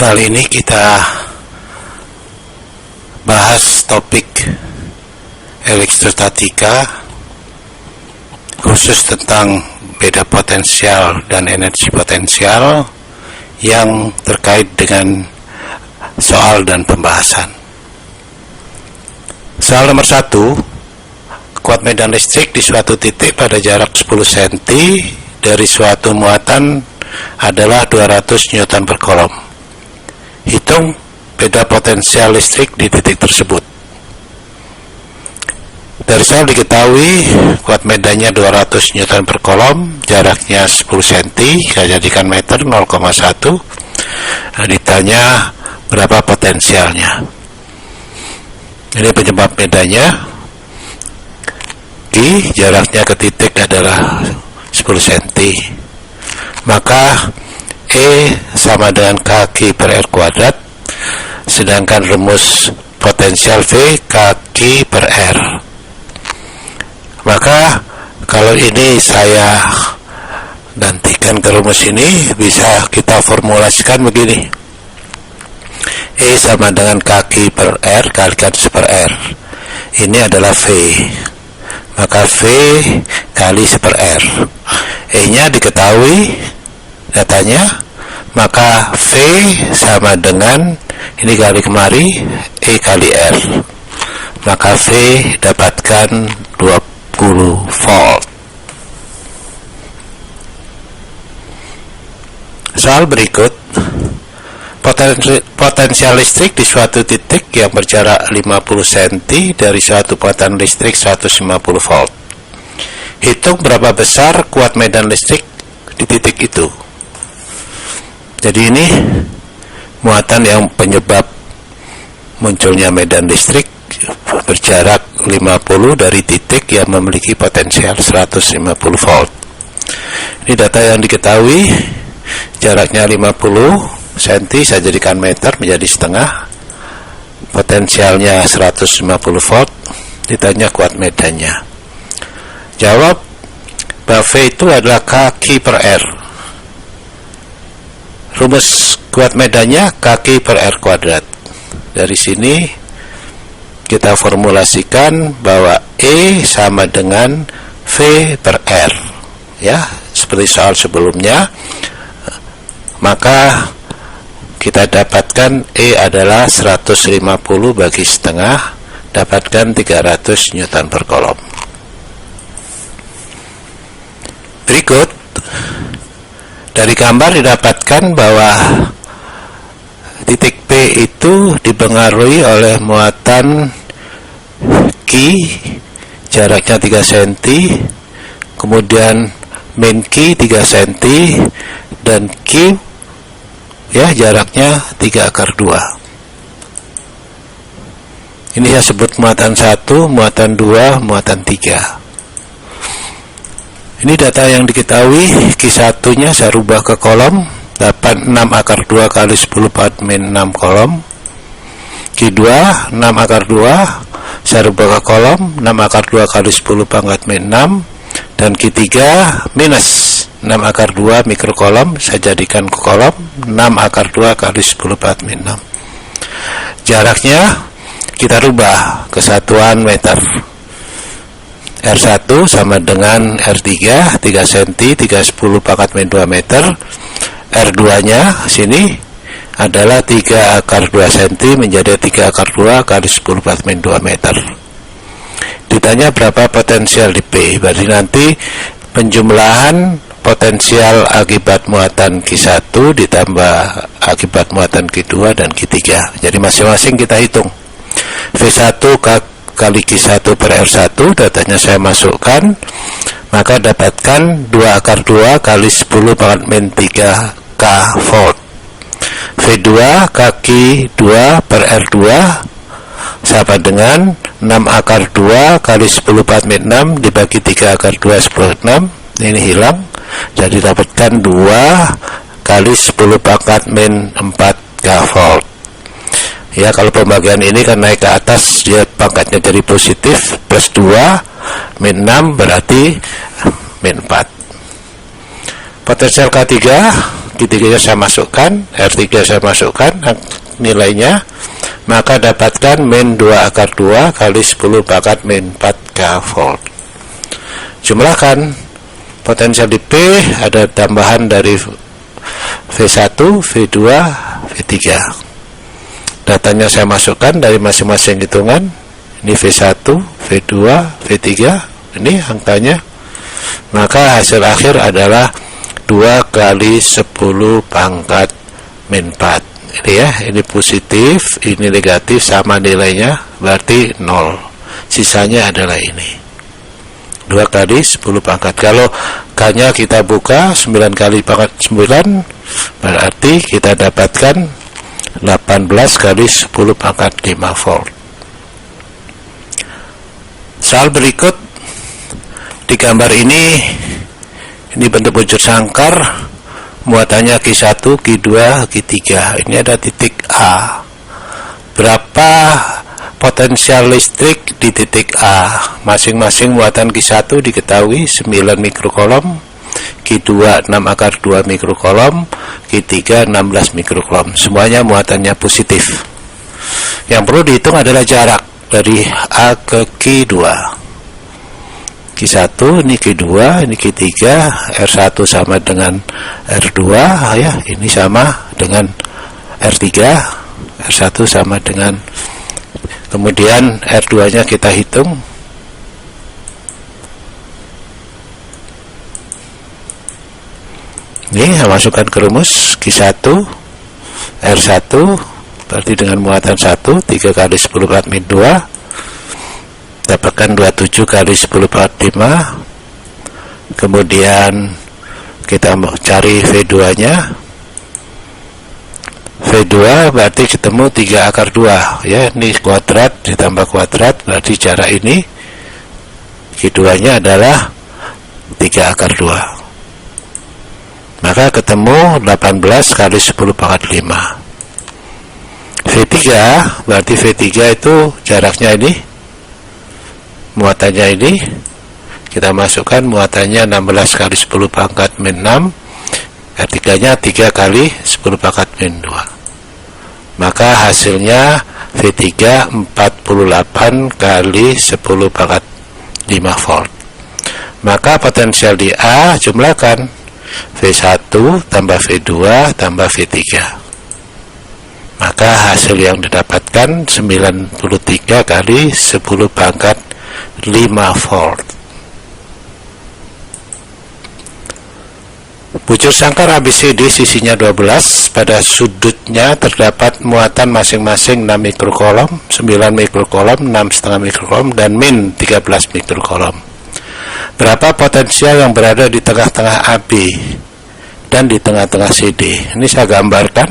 Kali ini kita bahas topik elektrostatika, khusus tentang beda potensial dan energi potensial yang terkait dengan soal dan pembahasan. Soal nomor 1, kuat medan listrik di suatu titik pada jarak 10 cm dari suatu muatan adalah 200 Newton per kolom. Hitung beda potensial listrik di titik tersebut. Dari soal diketahui kuat medannya 200 Newton per kolom, jaraknya 10 cm, saya jadikan meter 0,1. Ditanya berapa potensialnya. Ini penyebab medannya, jaraknya ke titik adalah 10 cm. Maka E sama dengan kaki per R kuadrat, sedangkan rumus potensial V kaki per R. Maka kalau ini saya gantikan ke rumus ini, bisa kita formulasikan begini: E sama dengan kaki per R kalikan per R. Ini adalah V, maka V kali per R. E nya diketahui datanya, maka V sama dengan ini kali kemari E kali R, maka V dapatkan 20 volt. Soal berikut, potensial listrik di suatu titik yang berjarak 50 cm dari suatu muatan listrik 150 volt. Hitung berapa besar kuat medan listrik di titik itu. Jadi ini muatan yang penyebab munculnya medan listrik berjarak 50 dari titik yang memiliki potensial 150 volt. Ini data yang diketahui, jaraknya 50 cm, saya jadikan meter menjadi setengah, potensialnya 150 volt, ditanya kuat medannya. Jawab, bahwa V itu adalah kaki per R. Rumus kuat medannya kaki per R kuadrat. Dari sini kita formulasikan bahwa E sama dengan V per R, ya, seperti soal sebelumnya. Maka kita dapatkan E adalah 150 bagi setengah, dapatkan 300 Newton per kolom. Berikut, dari gambar didapatkan bahwa titik P itu dipengaruhi oleh muatan Q, jaraknya 3 cm, kemudian min Q 3 cm, dan Q, ya, jaraknya 3/2. Ini saya sebut muatan 1, muatan 2, muatan 3. Ini data yang diketahui. Q1 nya saya rubah ke kolom, dapat 6/2 kali 10 pangkat min 6 kolom. Q2 6/2 saya rubah ke kolom, 6/2 kali 10 pangkat min 6. Dan Q3 minus 6/2 mikrokolom, saya jadikan ke kolom, 6/2 kali 10 pangkat min 6. Jaraknya kita rubah ke satuan meter. R1 sama dengan R3, 3 cm, 3/10 pangkat min 2 meter. R2 nya sini adalah 3/2 cm menjadi 3/2 kali 10 pangkat min 2 meter. Ditanya berapa potensial di P, berarti nanti penjumlahan potensial akibat muatan Q1 ditambah akibat muatan Q2 dan Q3. Jadi masing-masing kita hitung. V1 kali Q1 per R1, datanya saya masukkan, maka dapatkan 2/2 kali 10 pangkat min 3 K volt. V2 kaki 2 per R2 sama dengan 6/2 kali 10 pangkat min 6 dibagi 3/2 10/6, ini hilang, jadi dapatkan 2 kali 10 pangkat min 4 K volt. Ya, kalau pembagian ini kan naik ke atas, dia pangkatnya jadi positif, plus 2 min 6 berarti min 4. Potensial K3 Q3 nya saya masukkan, R3 saya masukkan nilainya, maka dapatkan min 2 akar 2 kali 10 pangkat min 4 K volt. Jumlahkan potensial di P, ada tambahan dari V1, V2, V3. Datanya saya masukkan dari masing-masing hitungan. Ini V1, V2, V3, ini angkanya. Maka hasil akhir adalah 2 kali 10 pangkat min 4. Ini ya, ini positif, ini negatif, sama nilainya, berarti 0. Sisanya adalah ini. 2 kali 10 pangkat. Kalau K-nya kita buka 9 kali pangkat 9, berarti kita dapatkan 18 kali 10 pangkat 5 volt. Soal berikut, di gambar ini bentuk bujur sangkar, muatannya Q1, Q2, Q3. Ini ada titik A. Berapa potensial listrik di titik A? Masing-masing muatan Q1 diketahui 9 mikrokolom, Q2 6 akar 2 mikrokolom, Q3 16 mikrokolom. Semuanya muatannya positif. Yang perlu dihitung adalah jarak dari A ke Q2. Q1, ini Q2, ini Q3, R1 sama dengan R2 ya, ini sama dengan R3, R1 sama dengan, kemudian R2 nya kita hitung. Ini saya masukkan ke rumus Q1 R1 berarti dengan muatan 1, 3 kali 10 pangkat min 2, dapatkan 27 kali 10 pangkat 5. Kemudian kita mau cari V2 nya. V2 berarti ketemu 3 akar 2 ya, ini kuadrat ditambah kuadrat, berarti jarak ini Q2 nya adalah 3 akar 2, maka ketemu 18 kali 10 pangkat 5. V3 berarti V3 itu jaraknya ini, muatannya ini, kita masukkan muatannya 16 kali 10 pangkat min 6, R3 nya 3 kali 10 pangkat min 2, maka hasilnya V3 48 kali 10 pangkat 5 volt. Maka potensial di A jumlahkan V1 tambah V2 tambah V3, maka hasil yang didapatkan 93 kali 10 pangkat 5 volt. Bujur sangkar ABCD sisinya 12, pada sudutnya terdapat muatan masing-masing 6 mikrokolom, 9 mikrokolom, 6,5 mikrokolom, dan min 13 mikrokolom. Berapa potensial yang berada di tengah-tengah AB dan di tengah-tengah CD? Ini saya gambarkan.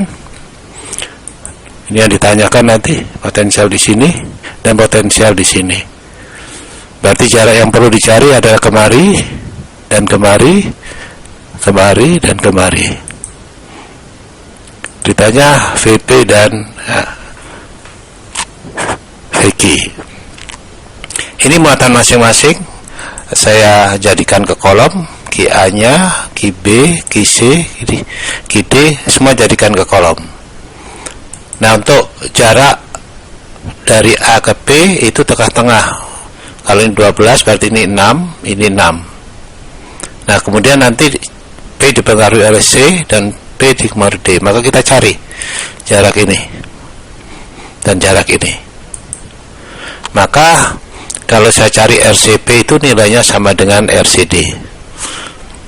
Ini yang ditanyakan nanti, potensial di sini dan potensial di sini. Berarti jarak yang perlu dicari adalah kemari dan kemari, kemari dan kemari. Ditanya VP dan VQ. Ini muatan masing-masing saya jadikan ke kolom, QA nya, QB, QC, QD, semua jadikan ke kolom. Nah, untuk jarak dari A ke P itu tengah-tengah. Kalau ini 12 berarti ini 6, ini 6. Nah, kemudian nanti P dipengaruhi oleh C dan P dipengaruhi D. Maka kita cari jarak ini dan jarak ini. Maka kalau saya cari RCP itu nilainya sama dengan RCD.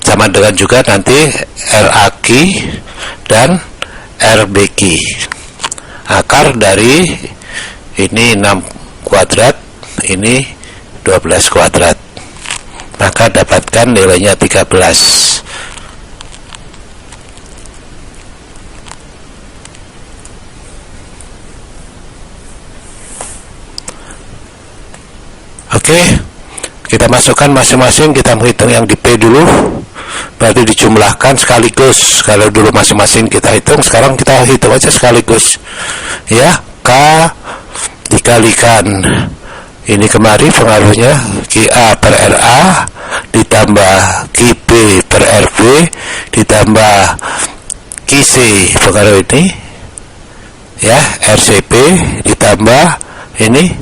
Sama dengan juga nanti RAQ dan RBQ. Akar dari ini 6 kuadrat, ini 12 kuadrat. Maka dapatkan nilainya 13. Oke, kita masukkan masing-masing, kita menghitung yang di P dulu, berarti dijumlahkan sekaligus. Kalau dulu masing-masing kita hitung, sekarang kita hitung aja sekaligus ya. K dikalikan ini kemari pengaruhnya QA per RA ditambah QB per RB ditambah QC pengaruh ini ya, RCP ditambah ini,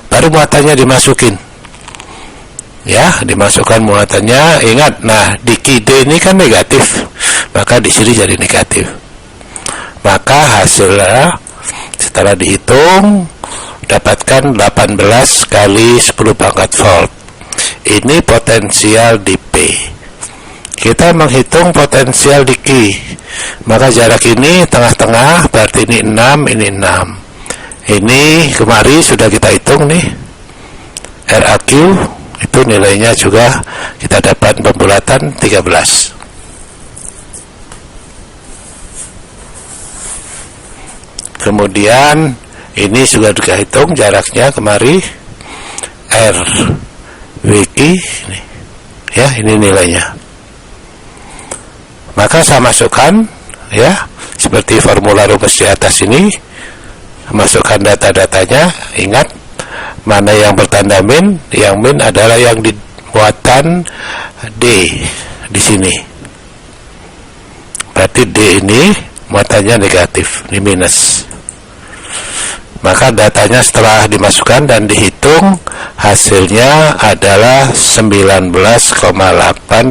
baru muatannya dimasukin ya, dimasukkan muatannya. Ingat, nah di QD ini kan negatif, maka di sini jadi negatif. Maka hasilnya setelah dihitung dapatkan 18 kali 10 pangkat volt. Ini potensial di P. Kita menghitung potensial di Q, maka jarak ini tengah-tengah, berarti ini 6, ini 6. Ini kemari sudah kita hitung nih, RAQ itu nilainya juga kita dapat pembulatan 13. Kemudian ini juga kita hitung jaraknya kemari, RWQ ini, ya, ini nilainya. Maka saya masukkan ya, seperti formula rumus di atas ini, masukkan data-datanya. Ingat, mana yang bertanda min, yang min adalah yang di muatan D di sini. Berarti D ini muatannya negatif, ini minus. Maka datanya setelah dimasukkan dan dihitung, hasilnya adalah 19,8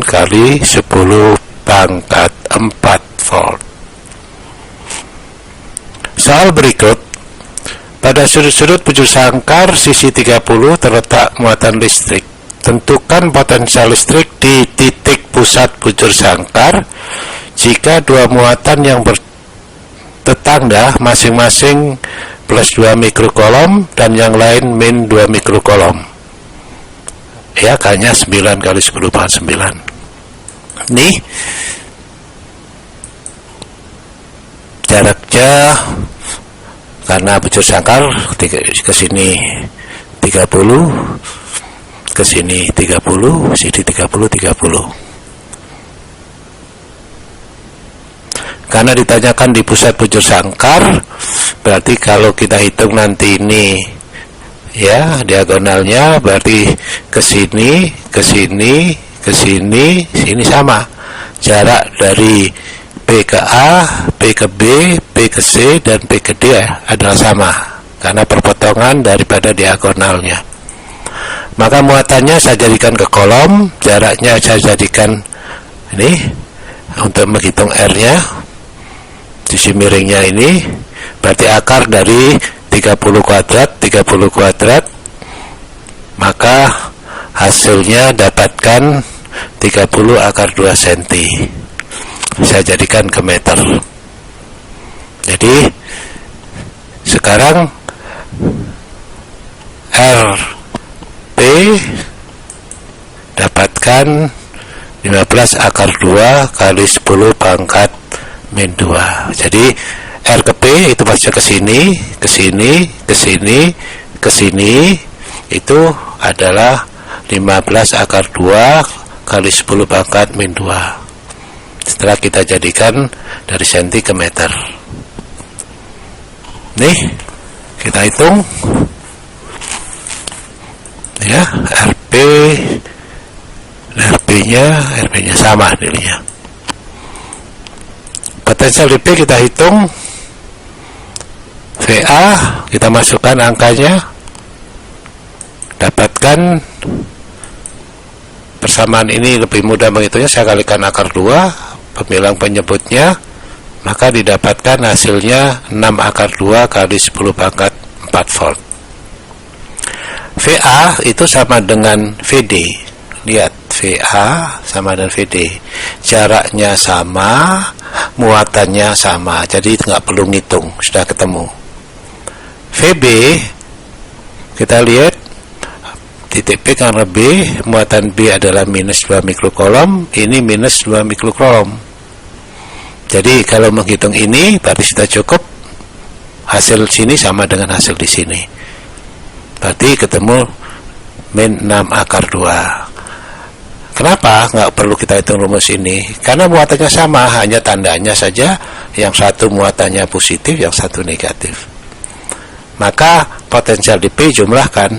kali 10 pangkat 4 volt. Soal berikut, pada sudut-sudut bujur sangkar sisi 30 terletak muatan listrik. Tentukan potensial listrik di titik pusat bujur sangkar jika dua muatan yang bertetangga masing-masing plus 2 mikrokolom dan yang lain min 2 mikrokolom. Ya, kayaknya 9 kali 10 pangkat 9. Nih jaraknya, karena bujur sangkar ke sini 30, ke sini 30, sini 30, 30. Karena ditanyakan di pusat bujur sangkar, berarti kalau kita hitung nanti ini ya, diagonalnya berarti ke sini, ke sini, ke sini, sini sama. Jarak dari P ke A, P ke B, P ke C, dan P ke D adalah sama, karena perpotongan daripada diagonalnya. Maka muatannya saya jadikan ke kolom, jaraknya saya jadikan ini untuk menghitung R-nya, sisi miringnya ini, berarti akar dari 30 kuadrat, 30 kuadrat, maka hasilnya dapatkan 30 akar 2 cm. Saya jadikan ke meter. Jadi sekarang RP dapatkan 15 akar 2 kali 10 pangkat min 2. Jadi R ke P itu pasti ke sini, ke sini, ke sini, ke sini, itu adalah 15 akar 2 kali 10 pangkat min 2. Setelah kita jadikan dari senti ke meter. Nih, kita hitung ya, RP RP-nya sama nilainya. Potensial di P kita hitung, VA kita masukkan angkanya, dapatkan persamaan ini lebih mudah menghitungnya, saya kalikan akar 2 pemilang penyebutnya, maka didapatkan hasilnya 6 akar 2 kali 10 pangkat 4 volt. VA itu sama dengan VD. Lihat, VA sama dengan VD, jaraknya sama, muatannya sama, jadi nggak perlu ngitung, sudah ketemu. VB kita lihat titik P karena B, muatan B adalah minus 2 mikrokolom, ini minus 2 mikrokolom. Jadi kalau menghitung ini berarti sudah cukup, hasil sini sama dengan hasil di sini, berarti ketemu min 6 akar 2. Kenapa nggak perlu kita hitung rumus ini? Karena muatannya sama, hanya tandanya saja yang satu muatannya positif, yang satu negatif. Maka potensial di P jumlahkan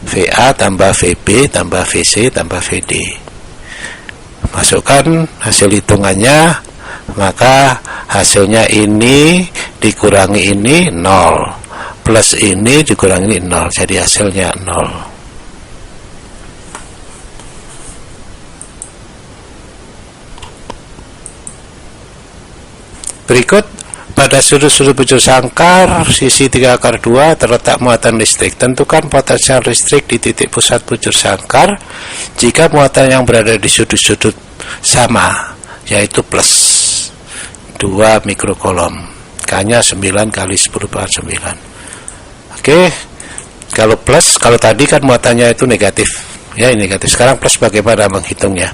VA tambah VB tambah VC tambah VD. Masukkan hasil hitungannya, maka hasilnya ini dikurangi ini 0, plus ini dikurangi ini 0, jadi hasilnya 0. Berikut, pada sudut-sudut bujur sangkar sisi 3 akar 2 terletak muatan listrik. Tentukan potensial listrik di titik pusat bujur sangkar jika muatan yang berada di sudut-sudut sama, yaitu plus 2 mikrokolom. K-nya 9 kali 10 / 9. Oke, kalau plus, kalau tadi kan muatannya itu negatif, ya ini negatif. Sekarang plus, bagaimana menghitungnya?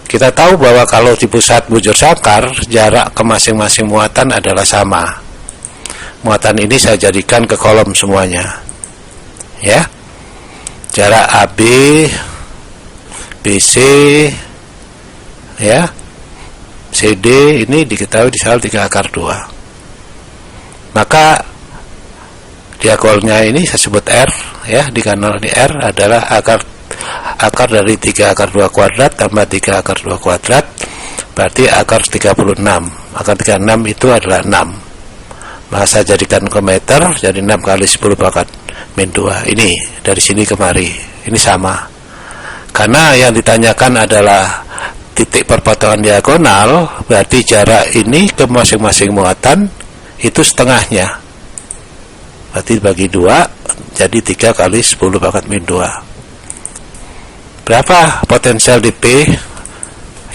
Kita tahu bahwa kalau di pusat bujur sangkar, jarak ke masing-masing muatan adalah sama. Muatan ini saya jadikan ke kolom semuanya. Ya. Jarak AB, BC, ya, CD ini diketahui di sel 3 akar 2. Maka diagonalnya ini saya sebut R, ya, di kanal ini R adalah akar dari 3 akar 2 kuadrat tambah 3 akar 2 kuadrat, berarti akar 36. Akar 36 itu adalah 6. Maka saya jadikan ke meter, jadi 6 kali 10 pangkat min 2. Ini dari sini kemari, ini sama. Karena yang ditanyakan adalah titik perpotongan diagonal, berarti jarak ini ke masing-masing muatan itu setengahnya. Berarti bagi 2, jadi 3 kali 10 pangkat min 2. Berapa potensial di P?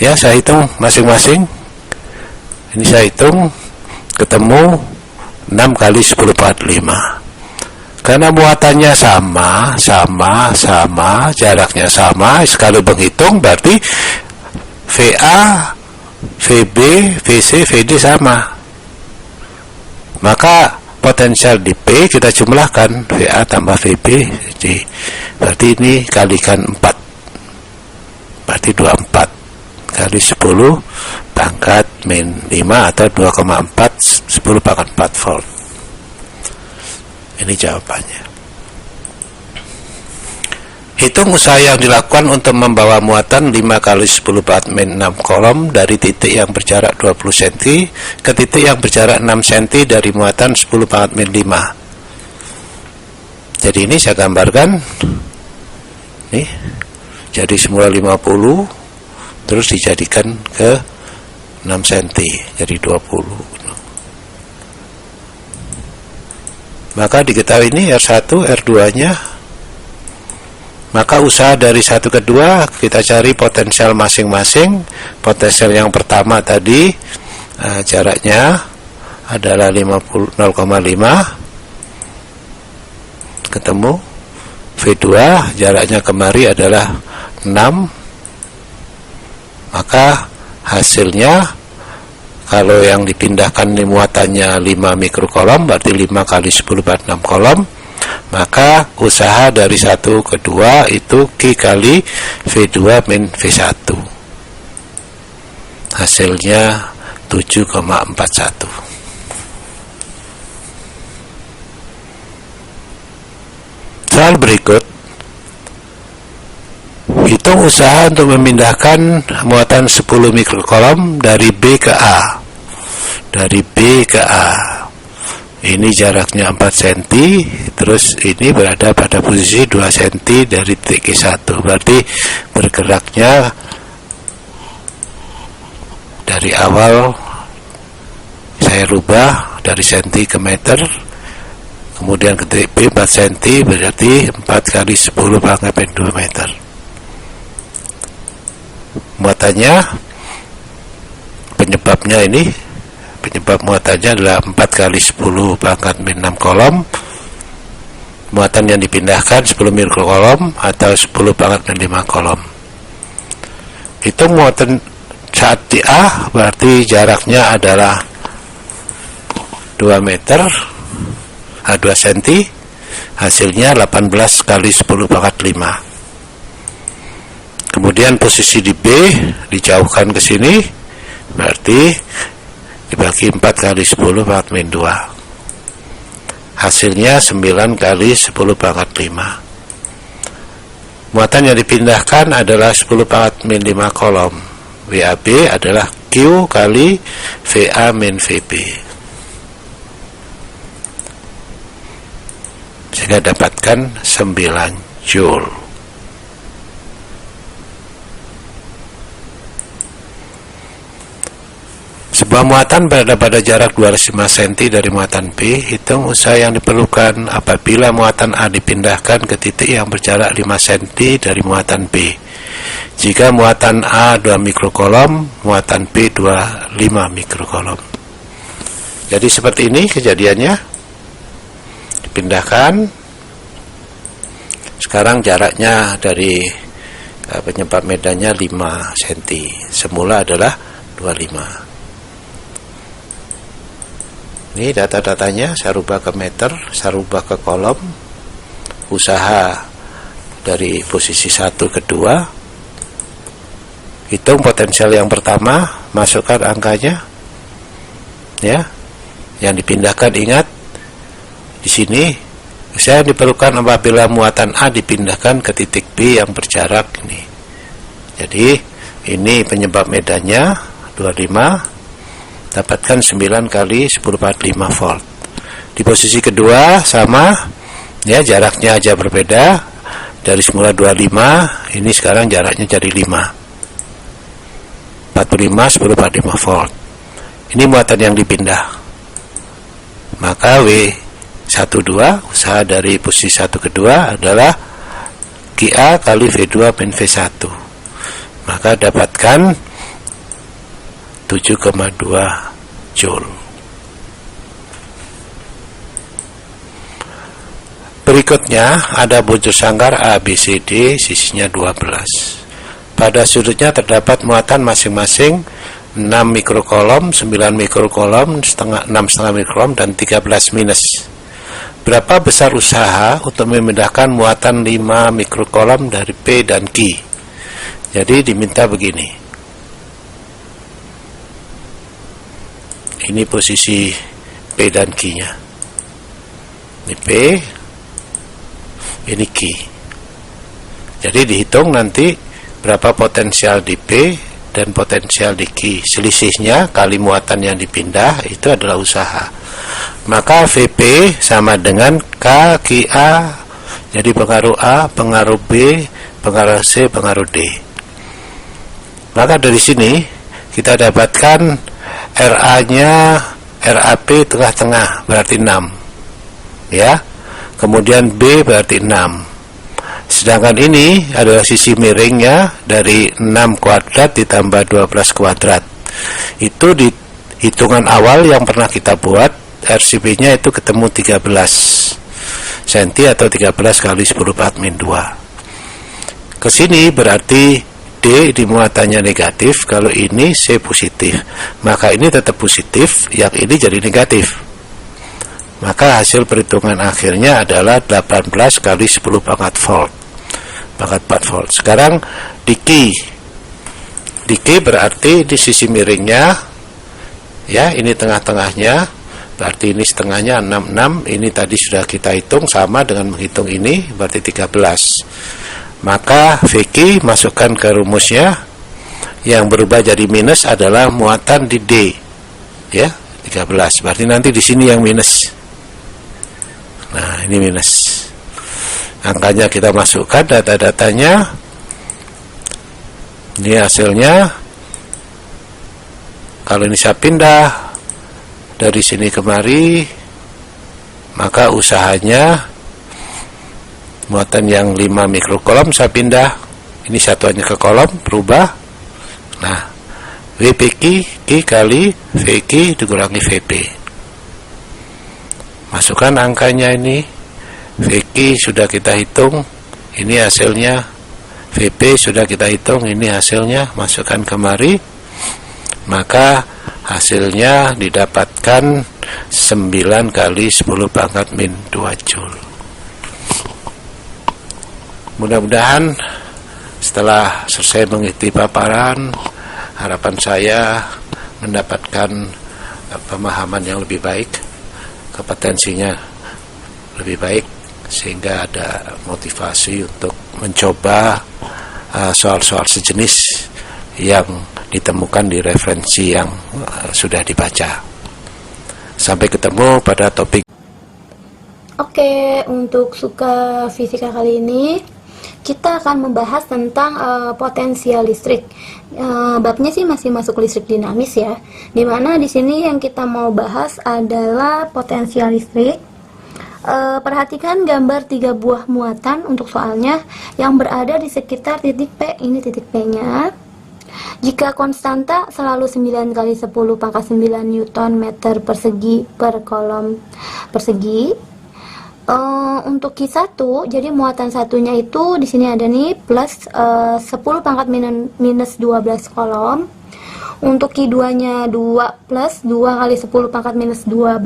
Ya, saya hitung masing-masing. Ini saya hitung, ketemu 6 kali 10 pangkat 5. Karena muatannya sama, jaraknya sama, sekali menghitung berarti VA, VB, VC, VD sama. Maka potensial di P kita jumlahkan, VA tambah VB, VD. Berarti ini kalikan 4. Berarti 24 kali 10 pangkat min 5 atau 2,4 10 pangkat 4 volt. Ini jawabannya. Hitung usaha yang dilakukan untuk membawa muatan 5 kali 10 pangkat min 6 kolom dari titik yang berjarak 20 cm ke titik yang berjarak 6 cm dari muatan 10 pangkat min 5. Jadi ini saya gambarkan. Nih. Jadi semula 50, terus dijadikan ke 6 cm, jadi 20. Maka diketahui ini R1, R2-nya. Maka usaha dari 1 ke 2, kita cari potensial masing-masing. Potensial yang pertama tadi, jaraknya adalah 0,5, ketemu. V2, jaraknya kemari adalah 6, maka hasilnya kalau yang dipindahkan muatannya 5 mikrokolom, berarti 5 kali 10 / 6 kolom, maka usaha dari 1 ke 2 itu Q kali V2 min V1, hasilnya 7,41. Soal berikut, hitung usaha untuk memindahkan muatan 10 mikrokolom dari B ke A. Dari B ke A. Ini jaraknya 4 cm, terus ini berada pada posisi 2 cm dari titik Q1. Berarti bergeraknya dari awal saya rubah dari cm ke meter. Kemudian ke titik B 4 cm, berarti 4 kali 10 pangkat min 2 meter. Muatannya, penyebabnya ini, penyebab muatannya adalah 4 kali 10 pangkat min 6 kolom. Muatan yang dipindahkan 10 mikrokolom atau 10 pangkat min 5 kolom. Hitung muatan saat di A, berarti jaraknya adalah 2 meter. 2 cm, hasilnya 18 kali 10 pangkat 5. Kemudian posisi di B dijauhkan ke sini, berarti dibagi 4 kali 10 pangkat min 2. Hasilnya 9 kali 10 pangkat 5. Muatan yang dipindahkan adalah 10 pangkat min 5 kolom. WAB adalah Q kali VA min VB, sehingga dapatkan 9 Joule. Sebuah muatan berada pada jarak 205 cm dari muatan B. Hitung usaha yang diperlukan apabila muatan A dipindahkan ke titik yang berjarak 5 cm dari muatan B. Jika muatan A 2 mikrokolom, muatan B 25 mikrokolom. Jadi seperti ini kejadiannya. Dipindahkan. Sekarang jaraknya dari penyebab medannya 5 cm. Semula adalah 25. Ini data-datanya, saya rubah ke meter, saya rubah ke kolom. Usaha dari posisi 1 ke 2. Hitung potensial yang pertama, masukkan angkanya. Ya. Yang dipindahkan, ingat di sini usaha yang diperlukan apabila muatan A dipindahkan ke titik B yang berjarak ini. Jadi ini penyebab medannya 25. Dapatkan 9 kali 10⁴ volt. Di posisi kedua sama, ya, jaraknya aja berbeda. Dari semula 25, ini sekarang jaraknya jadi 5. 45 10⁴ volt. Ini muatan yang dipindah. Maka W12 usaha dari posisi 1 ke 2 adalah QA kali V2 min V1. Maka dapatkan 7,2 Joule. Berikutnya ada bujur sangkar ABCD, sisinya 12. Pada sudutnya terdapat muatan masing-masing 6 mikrokolom, 9 mikrokolom, 6,5 mikrokolom, dan 13 minus. Berapa besar usaha untuk memindahkan muatan 5 mikrokolom dari P dan Q? Jadi diminta begini. Ini posisi P dan Q-nya. Ini P, ini Q. Jadi dihitung nanti berapa potensial di P dan potensial di Q. Selisihnya kali muatan yang dipindah itu adalah usaha. Maka VP sama dengan KQA. Jadi pengaruh A, pengaruh B, pengaruh C, pengaruh D. Maka dari sini kita dapatkan RA-nya, RAP tengah-tengah berarti 6, ya. Kemudian B berarti 6. Sedangkan ini adalah sisi miringnya, dari 6 kuadrat ditambah 12 kuadrat. Itu di hitungan awal yang pernah kita buat, RCP-nya itu ketemu 13 cm atau 13 kali 10⁴ Kesini berarti D di muatannya negatif, kalau ini C positif, maka ini tetap positif, yang ini jadi negatif. Maka hasil perhitungan akhirnya adalah 18 kali 10⁴ volt. 4 volt. Sekarang di Q berarti di sisi miringnya, ya, ini tengah-tengahnya, berarti ini setengahnya 66, ini tadi sudah kita hitung, sama dengan menghitung ini, berarti 13. Maka VQ masukkan ke rumusnya, yang berubah jadi minus adalah muatan di D, ya, 13. Berarti nanti di sini yang minus. Nah, ini minus. Angkanya kita masukkan, data-datanya. Ini hasilnya. Kalau ini saya pindah dari sini kemari, maka usahanya muatan yang 5 mikrokolom saya pindah, ini satuannya ke kolom, berubah. Nah, VPQ Q kali VQ dikurangi VP. Masukkan angkanya ini. VQ sudah kita hitung, ini hasilnya. VP sudah kita hitung, ini hasilnya. Masukkan kemari, maka hasilnya didapatkan 9 kali 10⁻²2 Joule. Mudah-mudahan setelah selesai mengikuti paparan, harapan saya mendapatkan pemahaman yang lebih baik, kompetensinya lebih baik, sehingga ada motivasi untuk mencoba soal-soal sejenis yang ditemukan di referensi yang sudah dibaca. Sampai ketemu pada topik. Oke, untuk suka fisika kali ini kita akan membahas tentang potensial listrik. Babnya sih masih masuk listrik dinamis ya. Dimana di sini yang kita mau bahas adalah potensial listrik. Perhatikan gambar 3 buah muatan untuk soalnya yang berada di sekitar titik P. Ini titik P-nya. Jika konstanta selalu 9 kali 10 pangkat 9 Newton meter persegi per kolom persegi. Untuk Q1, jadi muatan satunya itu di sini ada nih plus 10 pangkat minus 12 kolom. Untuk Q2-nya 2 plus 2 kali 10 pangkat minus 12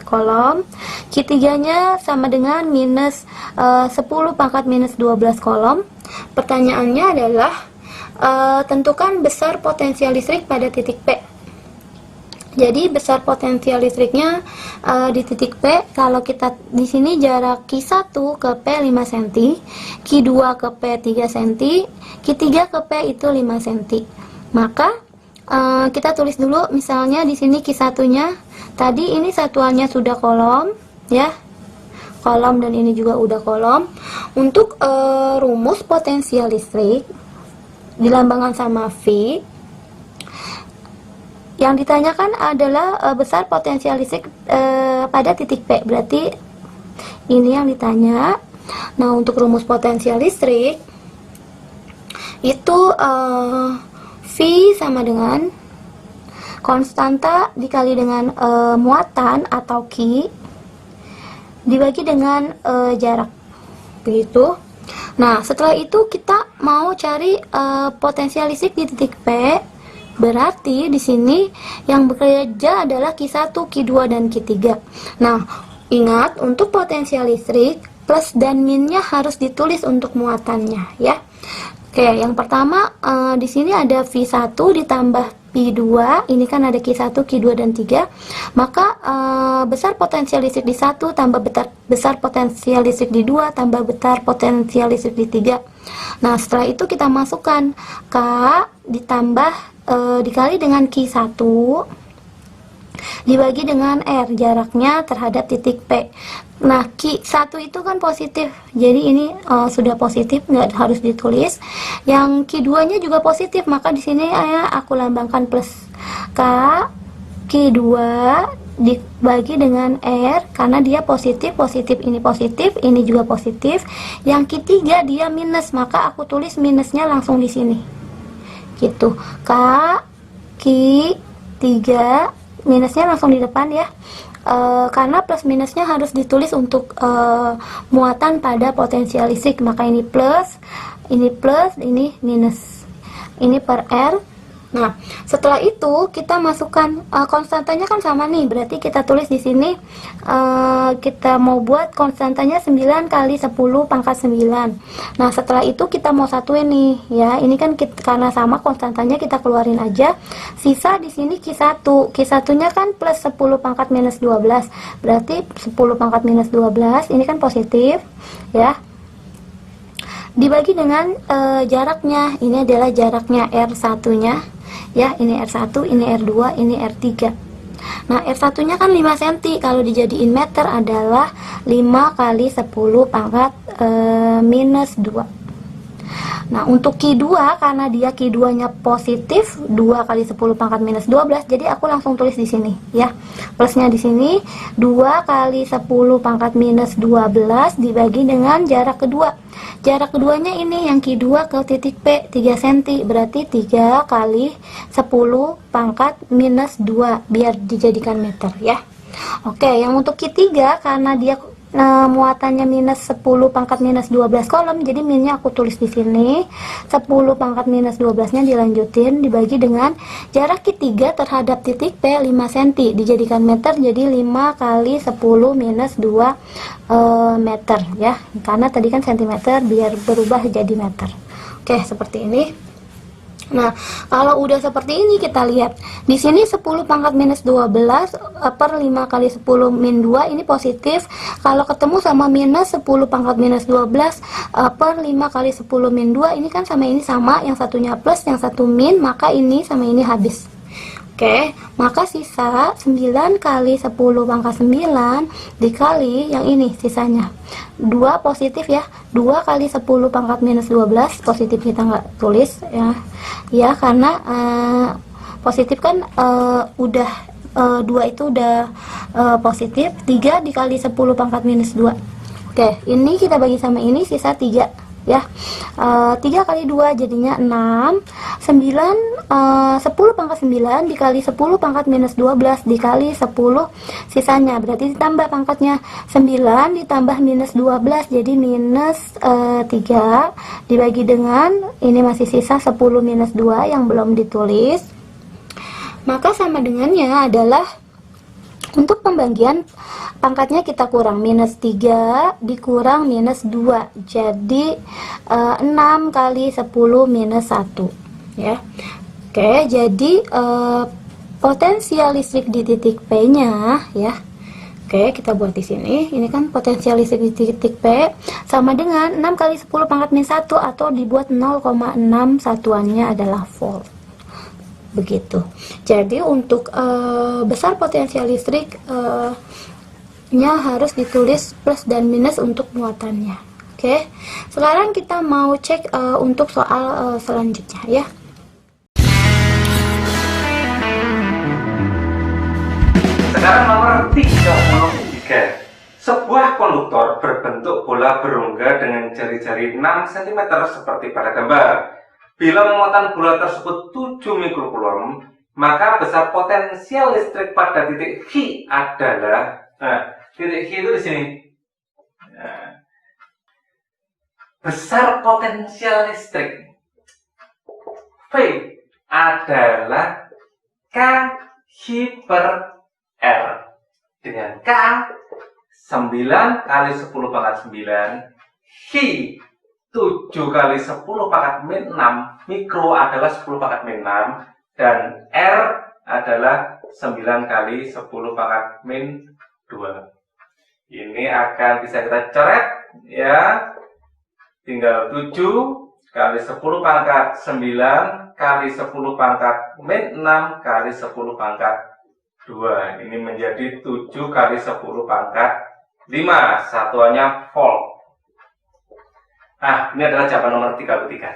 kolom. Q3-nya sama dengan minus 10 pangkat minus 12 kolom. Pertanyaannya adalah tentukan besar potensial listrik pada titik P. Jadi besar potensial listriknya di titik P, kalau kita di sini jarak Q1 ke P 5 cm, Q2 ke P 3 cm, Q3 ke P itu 5 cm. Maka kita tulis dulu misalnya di sini Q1-nya, tadi ini satuannya sudah kolom ya. Kolom dan ini juga udah kolom. Untuk rumus potensial listrik dilambangkan sama V. Yang ditanyakan adalah besar potensial listrik pada titik P. Berarti ini yang ditanya. Nah, untuk rumus potensial listrik itu V sama dengan konstanta dikali dengan muatan atau Q dibagi dengan jarak. Begitu. Nah, setelah itu kita mau cari potensial listrik di titik P. Berarti di sini yang bekerja adalah Q1, Q2, dan Q3. Nah, ingat untuk potensial listrik plus dan minnya harus ditulis untuk muatannya ya. Oke, yang pertama di sini ada V1 ditambah P2. Ini kan ada Q1, Q2, dan 3. Maka besar potensial listrik di 1 tambah besar potensial listrik di 2 tambah besar potensial listrik di 3. Nah, setelah itu kita masukkan K ditambah dikali dengan Q1 dibagi dengan R, jaraknya terhadap titik P. Nah, Q1 itu kan positif, jadi ini sudah positif, nggak harus ditulis. Yang Q2 nya juga positif, maka di sini aku lambangkan plus K. Q2 dibagi dengan R, karena dia positif, ini juga positif. Yang Q3 dia minus, maka aku tulis minusnya langsung di sini gitu. Q3 minusnya langsung di depan ya, karena plus minusnya harus ditulis untuk muatan pada potensial listrik. Maka ini plus, ini minus, ini per R. Nah, setelah itu kita masukkan konstantanya kan sama nih, berarti kita tulis di sini kita mau buat konstantanya 9 kali 10 pangkat 9. Nah, setelah itu kita mau satuin nih ya. Ini kan karena sama konstantanya kita keluarin aja. Sisa di sini Q1. Q1-nya kan plus 10 pangkat minus 12. Berarti 10 pangkat minus 12 ini kan positif ya. Dibagi dengan jaraknya. Ini adalah jaraknya R1-nya. Ya, ini R1, ini R2, ini R3. Nah, R1 nya kan 5 cm, kalau dijadiin meter adalah 5 kali 10 pangkat minus 2. Nah, untuk Q2 karena dia Q2 nya positif 2 kali 10 pangkat minus 12, jadi aku langsung tulis di sini ya. Plusnya di sini 2 kali 10 pangkat minus 12 dibagi dengan jarak kedua. Jarak keduanya ini yang Q2 ke titik P 3 cm, berarti 3 kali 10 pangkat minus 2 biar dijadikan meter ya. Oke, yang untuk Q3 karena dia muatannya minus 10 pangkat minus 12 kolom, jadi minnya aku tulis di sini 10 pangkat minus 12 nya dilanjutin dibagi dengan jarak Q3 terhadap titik P 5 cm dijadikan meter, jadi 5 kali 10 minus 2 meter ya, karena tadi kan cm biar berubah jadi meter. Oke, seperti ini. Nah, kalau udah seperti ini kita lihat. Di sini 10 pangkat minus 12 per 5 kali 10 min 2 ini positif. Kalau ketemu sama minus 10 pangkat minus 12 per 5 kali 10 min 2 ini kan sama ini sama, yang satunya plus, yang satu min, maka ini sama ini habis. Oke, maka sisa 9 kali 10 pangkat 9 dikali yang ini sisanya 2 positif ya, 2 kali 10 pangkat minus 12 positif kita nggak tulis ya, ya karena positif kan udah 2 itu udah positif. 3 dikali 10 pangkat minus 2. Oke, ini kita bagi sama ini sisa 3 ya. 3 kali 2 jadinya 6. 10 pangkat 9 dikali 10 pangkat minus 12 dikali 10 sisanya, berarti ditambah pangkatnya 9 ditambah minus 12 jadi minus 3 dibagi dengan ini masih sisa 10 minus 2 yang belum ditulis, maka sama dengannya adalah untuk pembagian pangkatnya kita kurang minus 3 dikurang minus 2 jadi 6 kali 10 minus 1 ya. Oke, jadi potensial listrik di titik P nya ya. Oke, kita buat di sini. Ini kan potensial listrik di titik P sama dengan 6 kali 10 pangkat min 1 atau dibuat 0,6 satuannya adalah volt. Begitu. Jadi untuk besar potensial listrik nya harus ditulis plus dan minus untuk muatannya. Oke. Sekarang kita mau cek untuk soal selanjutnya ya. Sekarang nomor 33. Sebuah konduktor berbentuk bola berongga dengan jari-jari 6 cm seperti pada gambar. Bila muatan bola tersebut 7 mikrocoulomb, maka besar potensial listrik pada titik Q adalah, titik Q itu di sini. Besar potensial listrik V adalah K per R dengan K 9 kali 10 pangkat 9 Q 7 kali 10 pangkat min 6 mikro adalah 10 pangkat min 6 dan R adalah 9 kali 10 pangkat min 2. Ini akan bisa kita coret ya, tinggal 7 kali 10 pangkat 9 kali 10 pangkat min 6 kali 10 pangkat 2. Ini menjadi 7 kali 10 pangkat 5. Satuannya volt. Nah, ini adalah jawaban nomor 33.